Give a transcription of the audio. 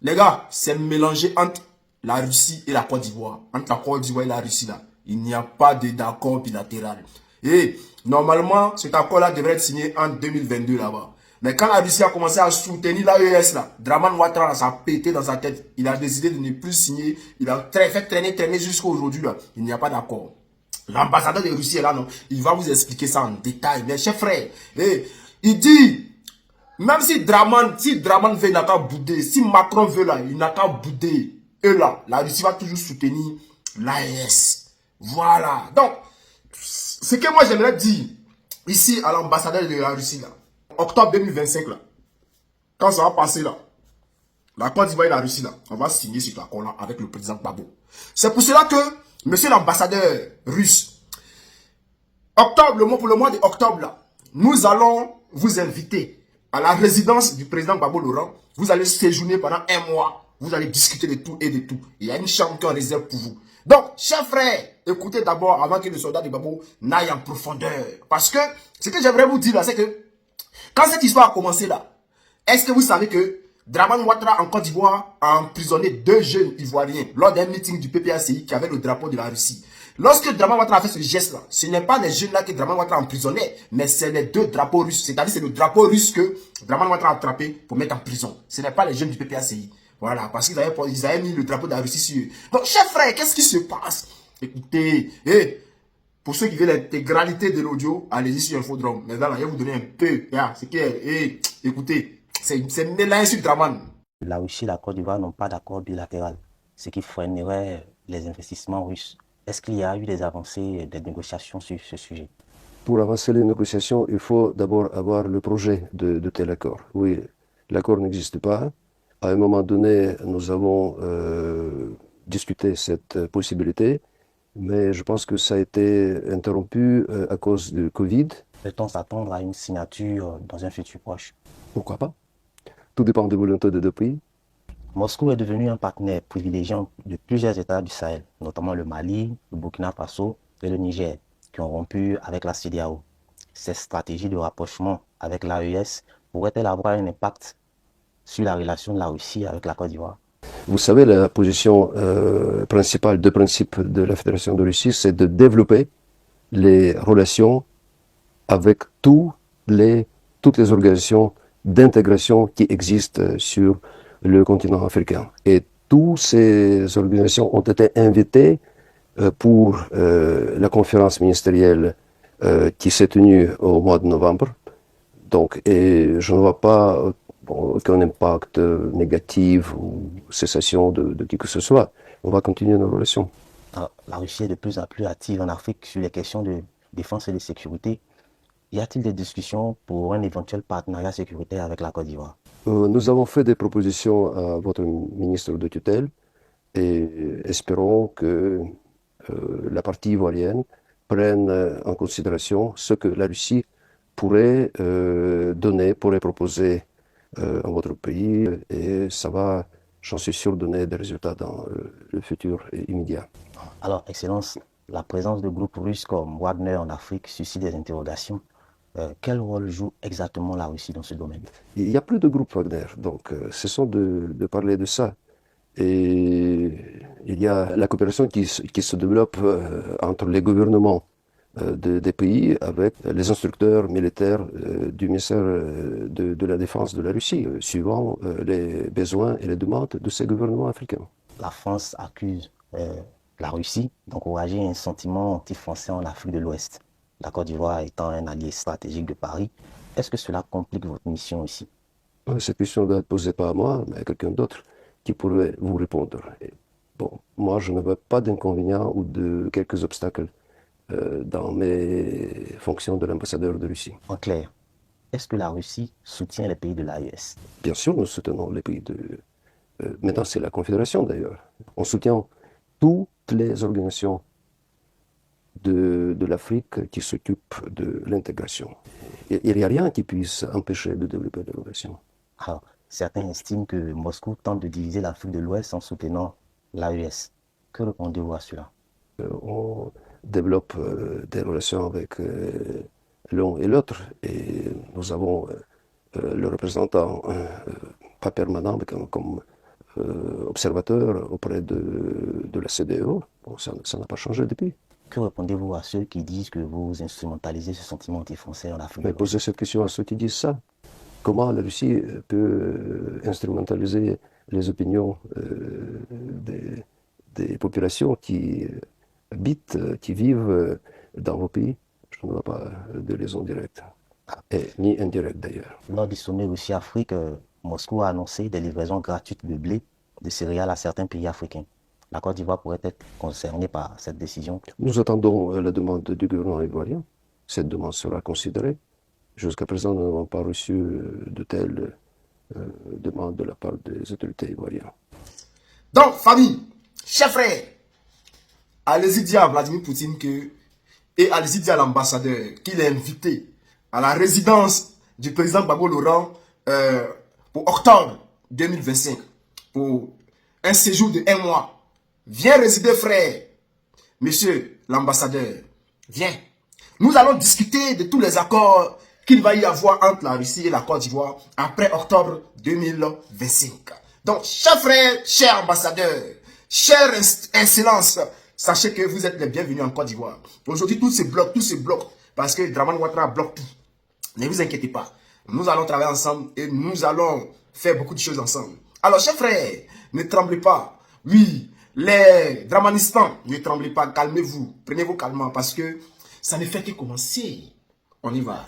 Les gars, c'est mélangé entre la Russie et la Côte d'Ivoire. Entre la Côte d'Ivoire et la Russie, là. Il n'y a pas d'accord bilatéral. Et normalement, cet accord-là devrait être signé en 2022 là-bas. Mais quand la Russie a commencé à soutenir l'AES, là, Draman Ouattara, ça a pété dans sa tête. Il a décidé de ne plus signer. Il a fait traîner jusqu'à aujourd'hui, là. Il n'y a pas d'accord. L'ambassadeur de Russie est là, non? Il va vous expliquer ça en détail. Mais chers frères, il dit, même si Draman veut, il n'a qu'à bouder. Si Macron veut, là, il n'a qu'à bouder. Et là, la Russie va toujours soutenir l'AES. Voilà. Donc, ce que moi j'aimerais dire ici à l'ambassadeur de la Russie, là, octobre 2025, là, quand ça va passer, là, la Côte d'Ivoire et la Russie, là, on va signer cet accord-là avec le président Gbagbo. C'est pour cela que, monsieur l'ambassadeur russe, octobre, pour le mois d'octobre, là, nous allons vous inviter à la résidence du président Gbagbo Laurent. Vous allez séjourner pendant un mois. Vous allez discuter de tout et de tout. Il y a une chambre qu'on réserve pour vous. Donc, chers frères, écoutez d'abord avant que le soldat de Gbagbo n'aille en profondeur. Parce que ce que j'aimerais vous dire là, c'est que quand cette histoire a commencé là, est-ce que vous savez que Draman Ouattara en Côte d'Ivoire a emprisonné deux jeunes Ivoiriens lors d'un meeting du PPACI qui avait le drapeau de la Russie? Lorsque Draman Ouattara a fait ce geste-là, ce n'est pas les jeunes là que Draman Ouattara a emprisonné, mais c'est les deux drapeaux russes. C'est-à-dire c'est le drapeau russe que Draman Ouattara a attrapé pour mettre en prison. Ce n'est pas les jeunes du PPACI. Voilà, parce qu'ils avaient mis le drapeau de la Russie sur eux. Donc, chers frères, qu'est-ce qui se passe? Écoutez, pour ceux qui veulent l'intégralité de l'audio, allez-y sur Infodrome. Mais là, je vais vous donner un peu. C'est que, écoutez, c'est mélangé sur Draman. La Russie et la Côte d'Ivoire n'ont pas d'accord bilatéral, ce qui freinerait les investissements russes. Est-ce qu'il y a eu des avancées, des négociations sur ce sujet? Pour avancer les négociations, il faut d'abord avoir le projet de tel accord. Oui, l'accord n'existe pas. À un moment donné, nous avons discuté cette possibilité, mais je pense que ça a été interrompu à cause du Covid. Peut-on s'attendre à une signature dans un futur proche? Pourquoi pas? Tout dépend des volontés des deux pays. Moscou est devenu un partenaire privilégié de plusieurs États du Sahel, notamment le Mali, le Burkina Faso et le Niger, qui ont rompu avec la CEDEAO. Cette stratégie de rapprochement avec l'AES pourrait-elle avoir un impact sur la relation de la Russie avec la Côte d'Ivoire? Vous savez, la position principale de principe de la Fédération de Russie, c'est de développer les relations avec toutes les organisations d'intégration qui existent sur le continent africain. Et toutes ces organisations ont été invitées pour la conférence ministérielle qui s'est tenue au mois de novembre. Donc, et je ne vois pas aucun impact négatif ou cessation de qui que ce soit. On va continuer nos relations. La Russie est de plus en plus active en Afrique sur les questions de défense et de sécurité. Y a-t-il des discussions pour un éventuel partenariat sécuritaire avec la Côte d'Ivoire? Nous avons fait des propositions à votre ministre de tutelle et espérons que la partie ivoirienne prenne en considération ce que la Russie pourrait donner, pourrait proposer à votre pays, et ça va, j'en suis sûr, donner des résultats dans le futur immédiat. Alors, Excellence, la présence de groupes russes comme Wagner en Afrique suscite des interrogations. Quel rôle joue exactement la Russie dans ce domaine? Il n'y a plus de groupe Wagner, donc cessons de parler de ça. Et il y a la coopération qui se développe entre les gouvernements des pays avec les instructeurs militaires du ministère de la Défense de la Russie, suivant les besoins et les demandes de ces gouvernements africains. La France accuse la Russie d'encourager un sentiment anti-français en Afrique de l'Ouest, la Côte d'Ivoire étant un allié stratégique de Paris. Est-ce que cela complique votre mission ici? Cette question doit être posée pas à moi, mais à quelqu'un d'autre qui pourrait vous répondre. Et bon, moi, je ne veux pas d'inconvénients ou de quelques obstacles dans mes fonctions de l'ambassadeur de Russie. En clair, est-ce que la Russie soutient les pays de l'AES? Bien sûr, nous soutenons les pays de... maintenant, c'est la Confédération d'ailleurs. On soutient toutes les organisations de l'Afrique qui s'occupent de l'intégration. Il n'y a rien qui puisse empêcher de développer des relations. Alors, certains estiment que Moscou tente de diviser l'Afrique de l'Ouest en soutenant l'AES. Que répondez-vous à cela? On développe des relations avec l'un et l'autre, et nous avons le représentant, pas permanent, mais comme observateur auprès de la CEDEAO. Bon, ça n'a pas changé depuis. Que répondez-vous à ceux qui disent que vous instrumentalisez ce sentiment anti-français en Afrique? Mais posez cette question à ceux qui disent ça. Comment la Russie peut instrumentaliser les opinions des populations qui habitent, qui vivent dans vos pays? Je ne vois pas de liaison directe, ni indirecte d'ailleurs. Lors du sommet Russie-Afrique, Moscou a annoncé des livraisons gratuites de blé, de céréales à certains pays africains. La Côte d'Ivoire pourrait être concernée par cette décision. Nous attendons la demande du gouvernement ivoirien. Cette demande sera considérée. Jusqu'à présent, nous n'avons pas reçu de telles demandes de la part des autorités ivoiriennes. Donc, famille, chers frères, allez-y dire à Vladimir Poutine que, et allez-y dire à l'ambassadeur qu'il est invité à la résidence du président Gbagbo Laurent pour octobre 2025, pour un séjour de 1 mois. Viens résider, frère. Monsieur l'ambassadeur, viens. Nous allons discuter de tous les accords qu'il va y avoir entre la Russie et la Côte d'Ivoire après octobre 2025. Donc, chers frères, chers ambassadeurs, chère excellence, sachez que vous êtes les bienvenus en Côte d'Ivoire. Aujourd'hui, tout se bloque, parce que Dramane Ouattara bloque tout. Ne vous inquiétez pas. Nous allons travailler ensemble et nous allons faire beaucoup de choses ensemble. Alors, chers frères, ne tremblez pas. Oui, les Dramanistans, ne tremblez pas, calmez-vous. Prenez-vous calmement parce que ça ne fait que commencer. On y va.